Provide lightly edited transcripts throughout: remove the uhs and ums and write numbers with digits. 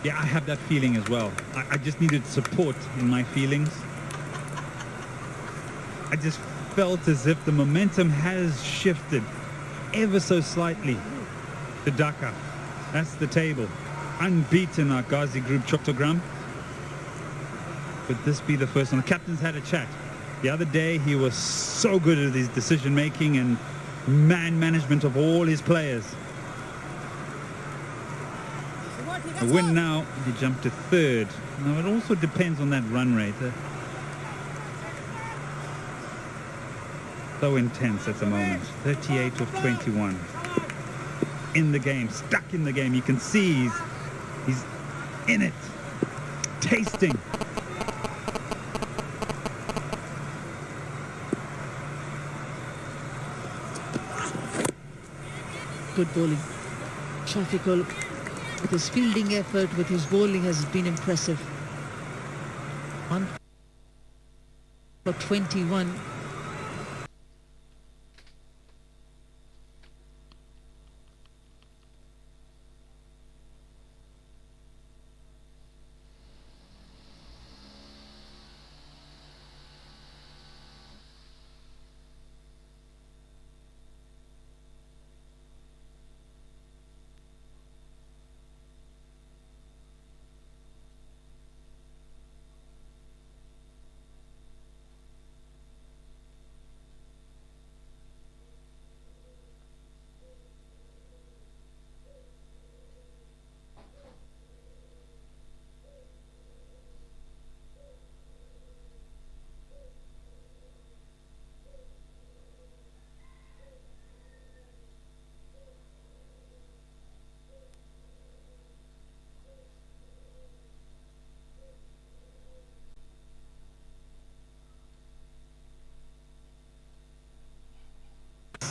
Yeah, I have that feeling as well. I just needed support in my feelings. I just felt as if the momentum has shifted ever so slightly to Dhaka. That's the table. Unbeaten our Ghazi group Chittagong. Could this be the first one? The captain's had a chat. The other day he was so good at his decision making and man management of all his players. A win now, he jumped to third. Now it also depends on that run rate. So intense at the moment. 38 of 21. In the game, stuck in the game. You can see he's in it, tasting. Good bowling. Shafiqul, with his fielding effort, with his bowling, has been impressive. 1 for 21.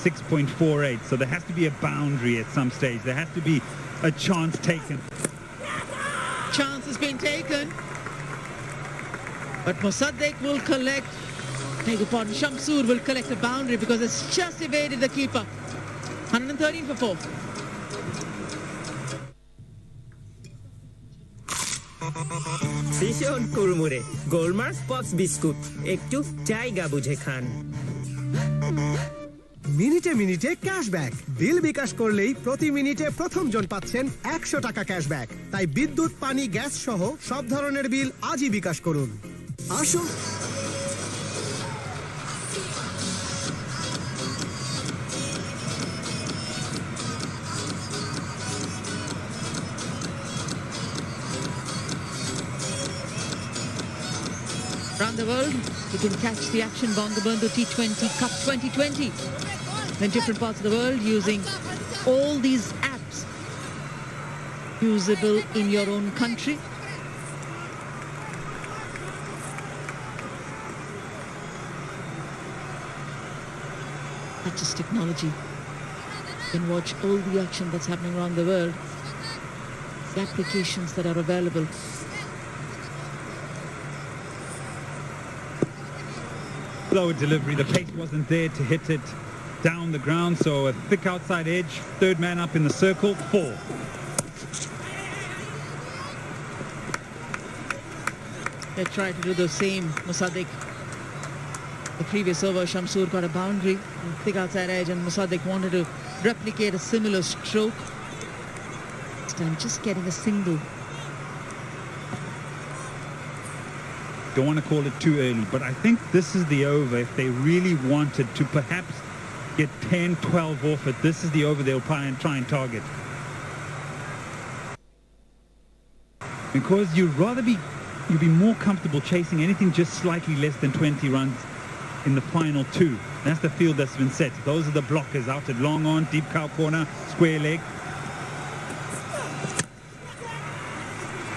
.48, so there has to be a boundary at some stage. There has to be a chance taken. Chance has been taken, but Mosaddeq will collect, beg your pardon, Shamsur will collect a boundary because it's just evaded the keeper. 113 for 4. ভীষণ কুড়মুড়ে গোলমার্ক pops biscuit একটু জায়গা বুঝে খান মিনিটে মিনিটে cashback বিল বিকাশ করলেই প্রতি মিনিটে প্রথম জন পাচ্ছেন 100 টাকা ক্যাশব্যাক তাই বিদ্যুৎ পানি গ্যাস সহ সব ধরনের বিল আজই বিকাশ করুন আসুন Around the world, you can catch the action Bangabandhu T20 Cup 2020 in different parts of the world using all these apps usable in your own country. That's just technology. You can watch all the action that's happening around the world, the applications that are available. Slower delivery, the pace wasn't there to hit it down the ground, so a thick outside edge, third man up in the circle, 4. They tried to do the same, Mosaddeq. The previous over, Shamsur got a boundary, thick outside edge, and Mosaddeq wanted to replicate a similar stroke. This time just getting a single. Don't want to call it too early, but I think this is the over. If they really wanted to perhaps get 10, 12 off it, this is the over they'll try and target. Because you'd be more comfortable chasing anything just slightly less than 20 runs in the final 2. That's the field that's been set. Those are the blockers out at long on, deep cow corner, square leg.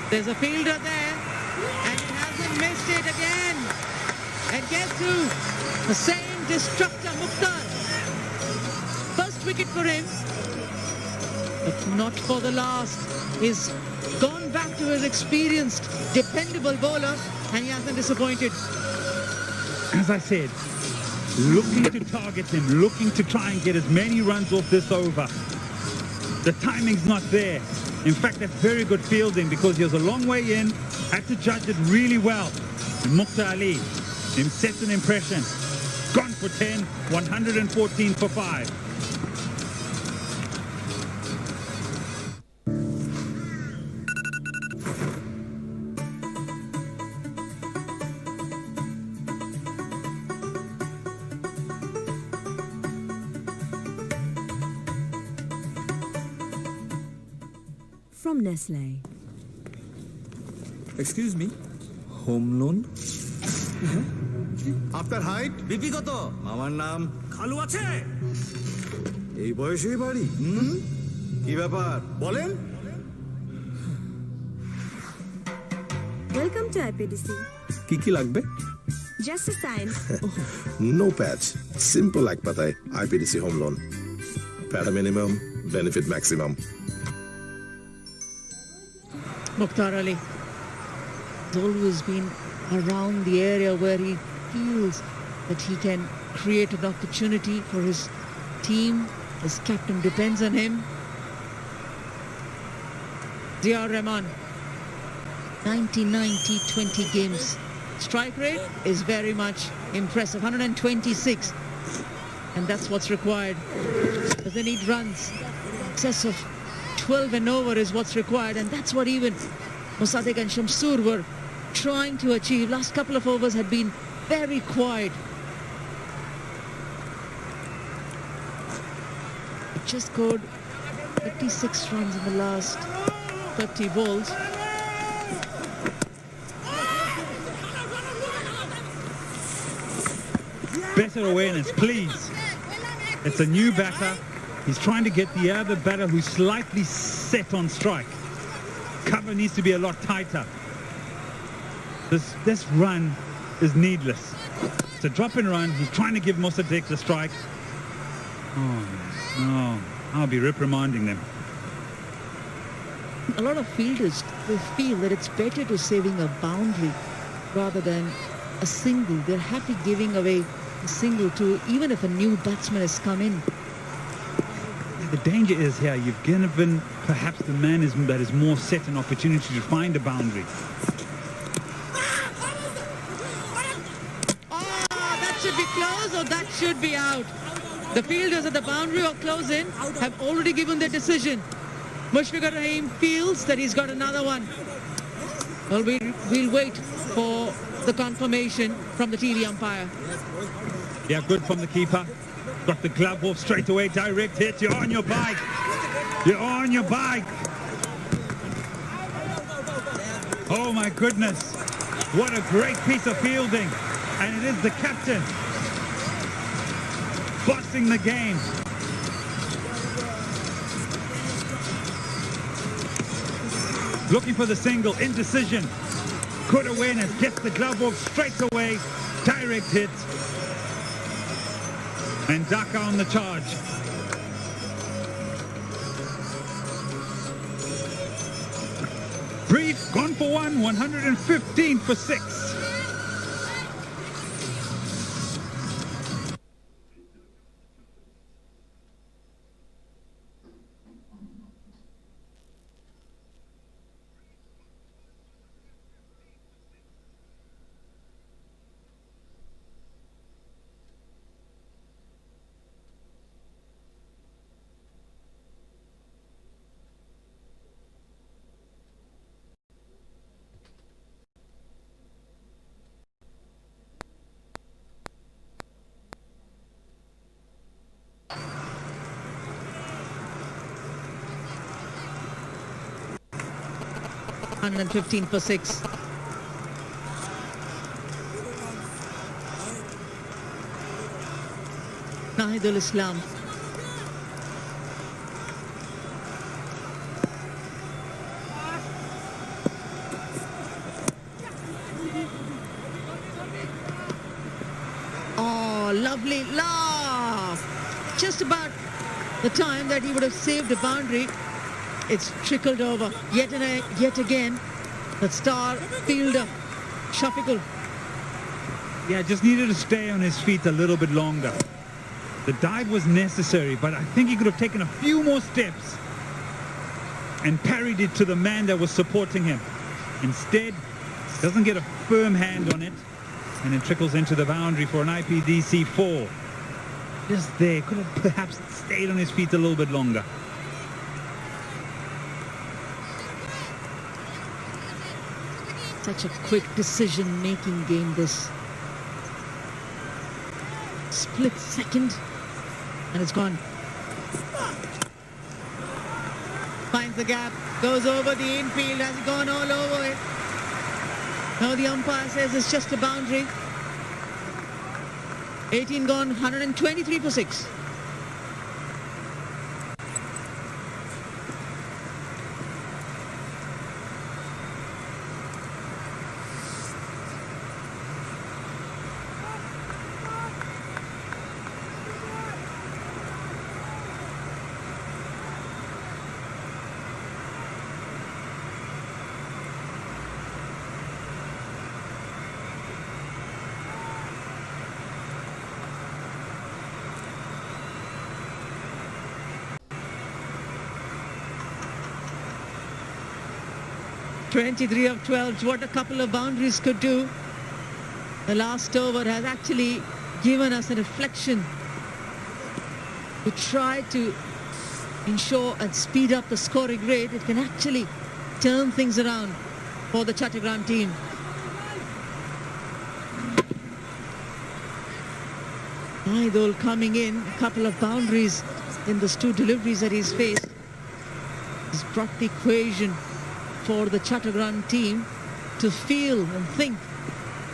There's a fielder there, and he hasn't missed it again. And guess who? The same destructor, Mukhtar. First wicket for him, but not for the last. He's gone back to his experienced, dependable bowler, and he hasn't disappointed. As I said, looking to target him, looking to try and get as many runs off this over. The timing's not there. In fact, that's very good fielding because he was a long way in, had to judge it really well. And Mukhtar Ali, him sets an impression. Gone for 10, 114 for 5. From Nestle. Excuse me, home loan? আপনার height BP কত? আমার নাম খালু আছে? এই বয়সেই বাড়ি কি ব্যাপার বলেন Welcome to IPDC. কি কি লাগবে? Just a sign. No patch. Simple like patay. IPDC home loan. Para minimum, benefit maximum. Mukhtar Ali has always been around the area where he feels that he can create an opportunity for his team. His captain depends on him. Ziaur Rahman, 20 games. Strike rate is very much impressive, 126. And that's what's required. Doesn't need runs. Excess of 12 and over is what's required, and that's what even Mossadegh and Shamsur were trying to achieve. Last couple of overs had been very quiet. Just scored 56 runs in the last 30 balls. Better awareness, please. It's a new batter. He's trying to get the other batter who's slightly set on strike. Cover needs to be a lot tighter. This run is needless. It's a drop and run. He's trying to give Mossadegh the strike. Oh, no. I'll be reprimanding them. A lot of fielders, they feel that it's better to saving a boundary rather than a single. They're happy giving away a single to even if a new batsman has come in. The danger is here, you've given perhaps the man that is more set an opportunity to find a boundary. That should be close or that should be out. The fielders at the boundary or close in have already given their decision. Mushfiqur Rahim feels that he's got another one. Well, we'll wait for the confirmation from the TV umpire. Yeah, good from the keeper. Got the glove off straight away, direct hit. You're on your bike. You're on your bike. Oh my goodness. What a great piece of fielding. And it is the captain bossing the game. Looking for the single, indecision. Good awareness, gets the glove off straight away. Direct hit. And Dhaka on the charge. Brief, gone for 1, 115 for 6. And 15 for 6. Nahidul Islam. Oh, lovely laugh. Just about the time that he would have saved a boundary. It's trickled over yet again. The star fielder, Shafiqul. Yeah, just needed to stay on his feet a little bit longer. The dive was necessary, but I think he could have taken a few more steps. and parried it to the man that was supporting him. Instead, doesn't get a firm hand on it, and it trickles into the boundary for an IPDC 4. Just there, could have perhaps stayed on his feet a little bit longer. Such a quick decision-making game, this. Split second, and it's gone. Finds the gap, goes over the infield, has gone all over it. Now the umpire says it's just a boundary. 18 gone, 123 for 6. .23 of 12, what a couple of boundaries could do. The last over has actually given us a reflection to try to ensure and speed up the scoring rate. It can actually turn things around for the Chittagong team. Idol coming in, a couple of boundaries in those two deliveries that he's faced. He's brought the equation for the Chittagong team to feel and think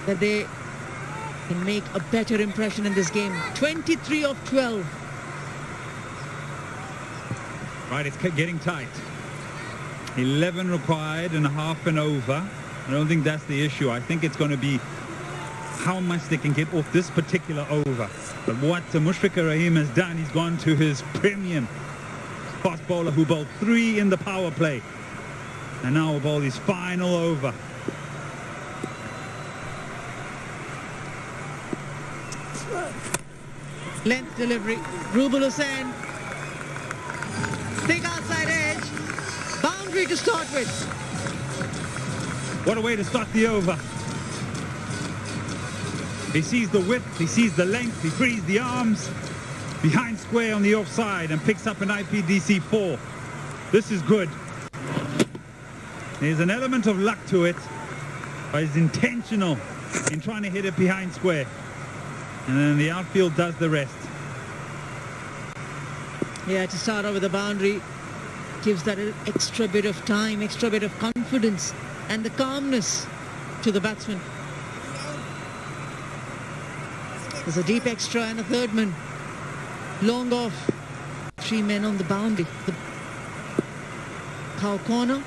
that they can make a better impression in this game. 23 of 12. Right, it's getting tight. 11 required and a half and over. I don't think that's the issue. I think it's going to be how much they can get off this particular over. But what Mushfiq Rahim has done, he's gone to his premium fast bowler who bowled 3 in the power play. And now will bowl his final over. Length delivery. Rubul Hussain. Thick outside edge. Boundary to start with. What a way to start the over. He sees the width, he sees the length, he frees the arms. Behind square on the offside and picks up an IPDC 4. This is good. There's an element of luck to it, but it's intentional in trying to hit it behind square. And then the outfield does the rest. Yeah, to start off with the boundary gives that an extra bit of time, extra bit of confidence and the calmness to the batsman. There's a deep extra and a third man. Long off. 3 men on the boundary. The cow corner.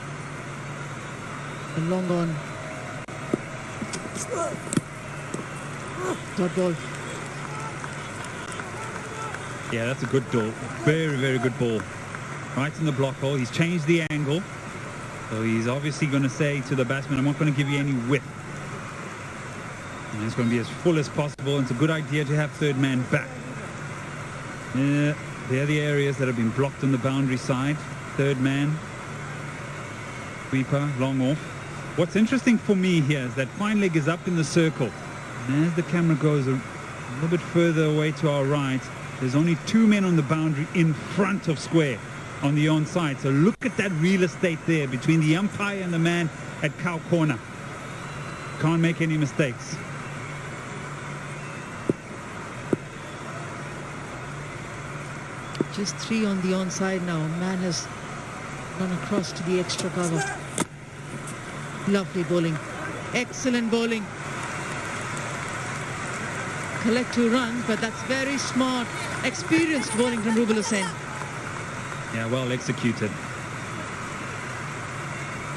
And long on. Dot ball. Yeah, that's a good ball. Very, very good ball. Right in the block hole. He's changed the angle. So he's obviously going to say to the batsman, I'm not going to give you any width. And it's going to be as full as possible. It's a good idea to have third man back. They're the areas that have been blocked on the boundary side. Third man. Sweeper, long off. What's interesting for me here is that fine leg is up in the circle. And as the camera goes a little bit further away to our right, there's only 2 men on the boundary in front of square on the onside. So look at that real estate there between the umpire and the man at cow corner. Can't make any mistakes. Just 3 on the onside now. Man has run across to the extra cover. Lovely bowling. Excellent bowling. Collect 2 runs, but that's very smart, experienced bowling from Rubul Hussain. Yeah, well executed.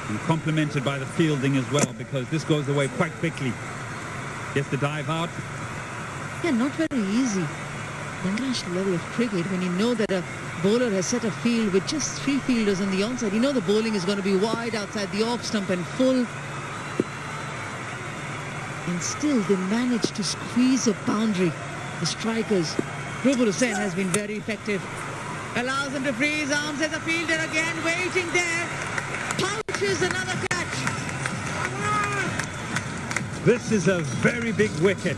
And complemented by the fielding as well, because this goes away quite quickly. Gets the dive out. Yeah, not very easy. The international level of cricket, when you know that a bowler has set a field with just 3 fielders on the onside, you know the bowling is going to be wide outside the off stump and full. And still they managed to squeeze a boundary. The strikers. Rubul Hussain has been very effective. Allows him to free his arms. There's a fielder again waiting there. Pouches another catch. This is a very big wicket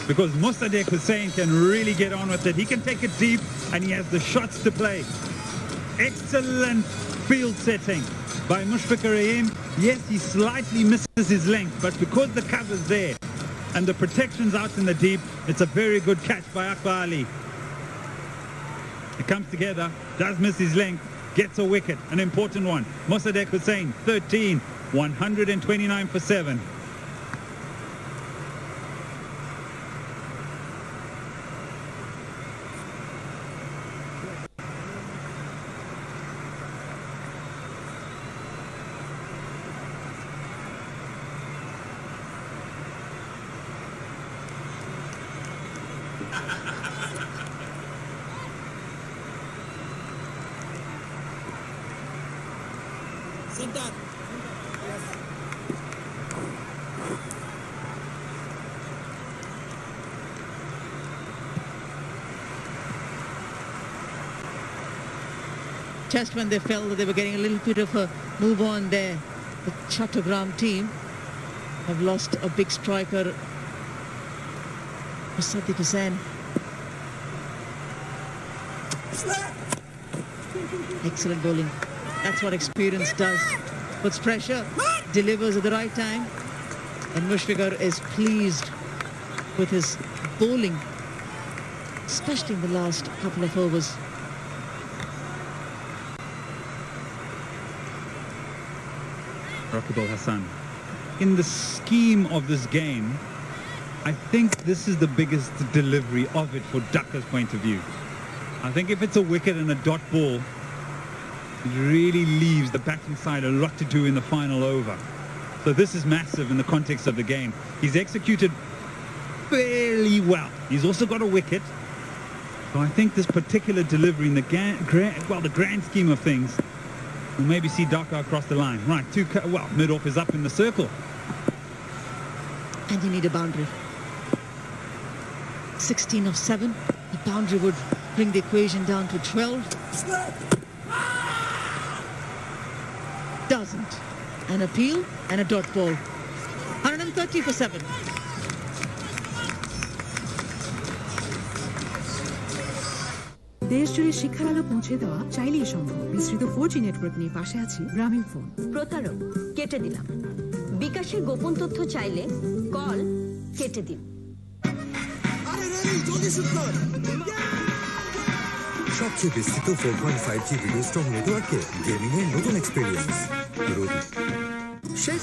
because Mossadegh Hussain can really get on with it. He can take it deep and he has the shots to play. Excellent field setting by Mushfiqur Rahim. Yes, he slightly misses his length, but because the cover's there and the protection's out in the deep, it's a very good catch by Akbar Ali. It comes together, does miss his length, gets a wicket, an important one. Mossadegh Hussain, 13, 129 for 7. Just when they felt that they were getting a little bit of a move on there, the Chittagong team have lost a big striker, Mossadegh Hussain. Excellent bowling. That's what experience does. Puts pressure, delivers at the right time, and Mushfiqur is pleased with his bowling, especially in the last couple of overs. Rakib Al-Hassan. In the scheme of this game, I think this is the biggest delivery of it for Dhaka's point of view. I think if it's a wicket and a dot ball, it really leaves the batting side a lot to do in the final over. So this is massive in the context of the game. He's executed fairly well. He's also got a wicket. So I think this particular delivery in the grand scheme of things will maybe see Dhaka across the line. Right, mid-off is up in the circle. And you need a boundary. 16 of 7. The boundary would bring the equation down to 12. Doesn't. An appeal and a dot ball. 130 for 7. দেশ জুড়ে শিক্ষার আলো পৌঁছে দেওয়া চাইলেই সম্ভব। বিস্তৃত 4G network নিয়ে পাশে আছে গ্রামীণ ফোন। প্রতারক কেটে দিলাম। বিকাশের গোপন তথ্য চাইলে কল কেটে দিন। সবচেয়ে বিস্তৃত 4.5G ভিডিও স্ট্রং নেটওয়ার্কে গেমিং এর নতুন এক্সপেরিয়েন্স। শেষ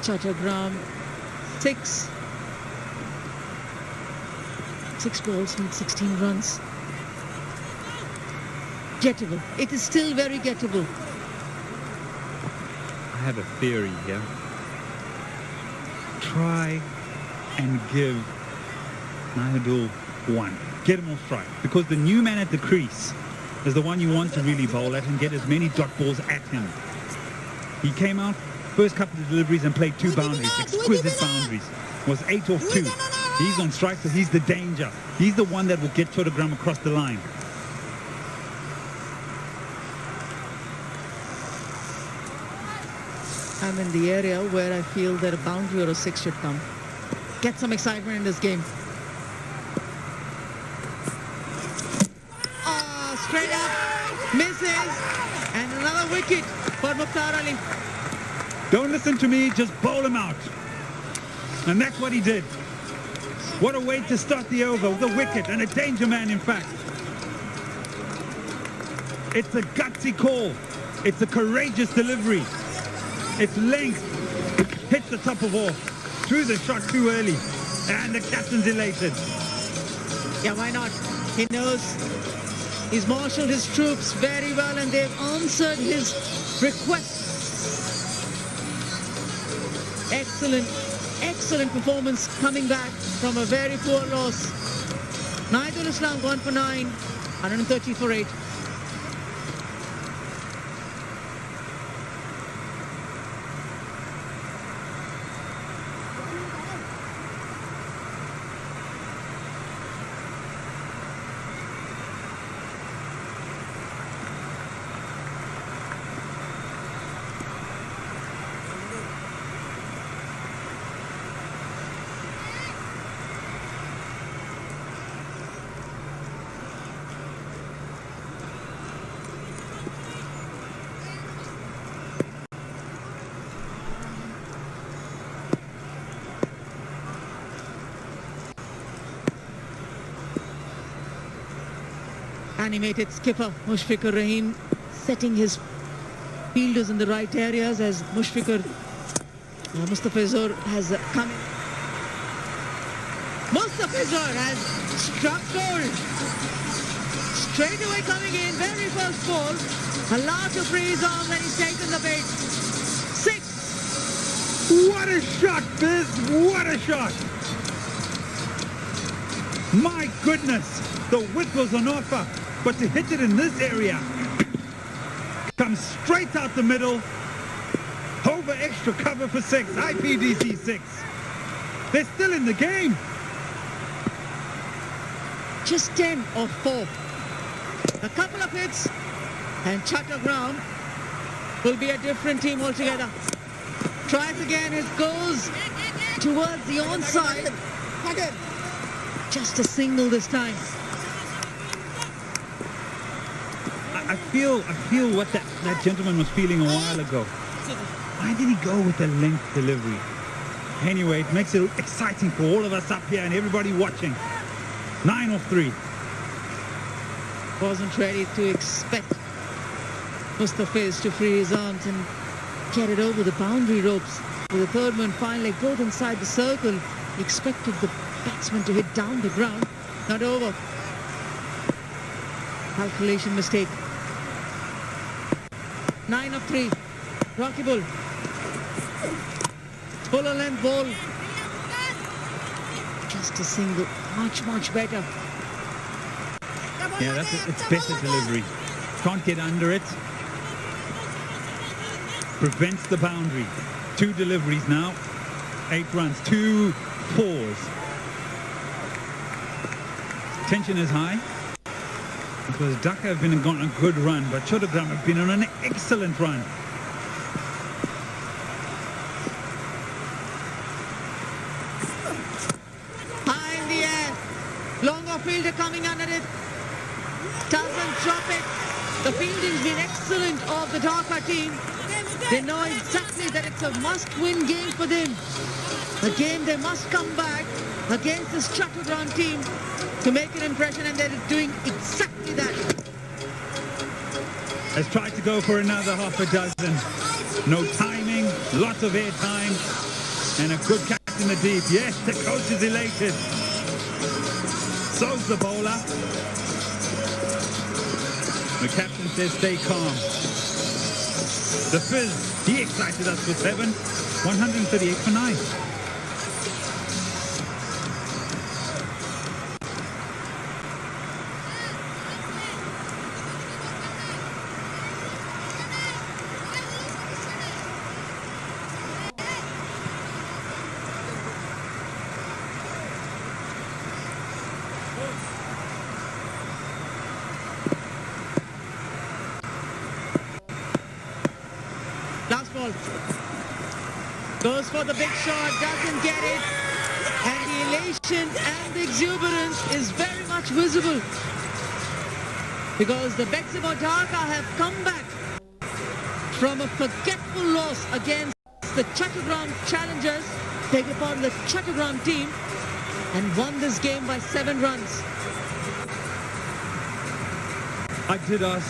Chittagong 6. 6 balls need 16 runs. Gettable. It is still very gettable. I have a theory here. Try and give Nahidul one. Get him on strike. Because the new man at the crease is the one you want to really bowl at and get as many dot balls at him. He came out first couple of deliveries and played 2 boundaries, exquisite boundaries. Was 8 off 2. He's on strike, so he's the danger. He's the one that will get Chittagong across the line. I'm in the area where I feel that a boundary or a 6 should come. Get some excitement in this game. Straight up, misses, and another wicket for Mukhtar Ali. Don't listen to me, just bowl him out. And that's what he did. What a way to start the over with a wicket and a danger man, in fact. It's a gutsy call. It's a courageous delivery. Its length hits the top of off. Threw the shot too early. And the captain's elated. Yeah, why not? He knows he's marshaled his troops very well and they've answered his request. Excellent performance coming back from a very poor loss. Naidul Islam gone for 9, 130 for 8. Animated skipper Mushfiqur Rahim setting his fielders in the right areas as Mustafizur has come in. Mustafizur has struck gold. Straight away coming in, very first ball. Allowed to free his arms and he's taken the bait. 6. What a shot, Biz! What a shot! My goodness, the width was on offer, but to hit it in this area, comes straight out the middle, over extra cover for 6, IPDC 6. They're still in the game. Just 10 or 4. A couple of hits and Chittagong will be a different team altogether. Tries again, it goes towards the onside. Just a single this time. I feel what that gentleman was feeling a while ago. Why did he go with the length delivery? Anyway, it makes it exciting for all of us up here and everybody watching. 9 off 3. Wasn't ready to expect Mustafiz to free his arms and get it over the boundary ropes. With the third one finally both inside the circle. He expected the batsman to hit down the ground. Not over. Calculation mistake. 9 of 3. Rocky Bull. Fuller length ball. Just a single. Much better. Yeah, it's better delivery. Can't get under it. Prevents the boundary. 2 deliveries now. 8 runs. 2 fours. Tension is high. Because Dhaka have been on a good run, but Chittagong have been on an excellent run. High in the air. Longer fielder coming under it. Doesn't drop it. The fielding's been excellent of the Dhaka team. They know exactly that it's a must-win game for them. A game they must come back against this Chittagong team to make an impression, and they're doing exactly that. Has tried to go for another half a dozen. No timing, lots of air time, and a good catch in the deep. Yes, the coach is elated. So's the bowler. The captain says stay calm. The Fizz, he excited us with 7, 138 for 9. Last ball. Goes for the big shot, doesn't get it. And the elation and the exuberance is very much visible. Because the Beximo Dhaka have come back from a forgetful loss against the Chittagong challengers, taking part in the Chittagong team, and won this game by 7 runs. I did ask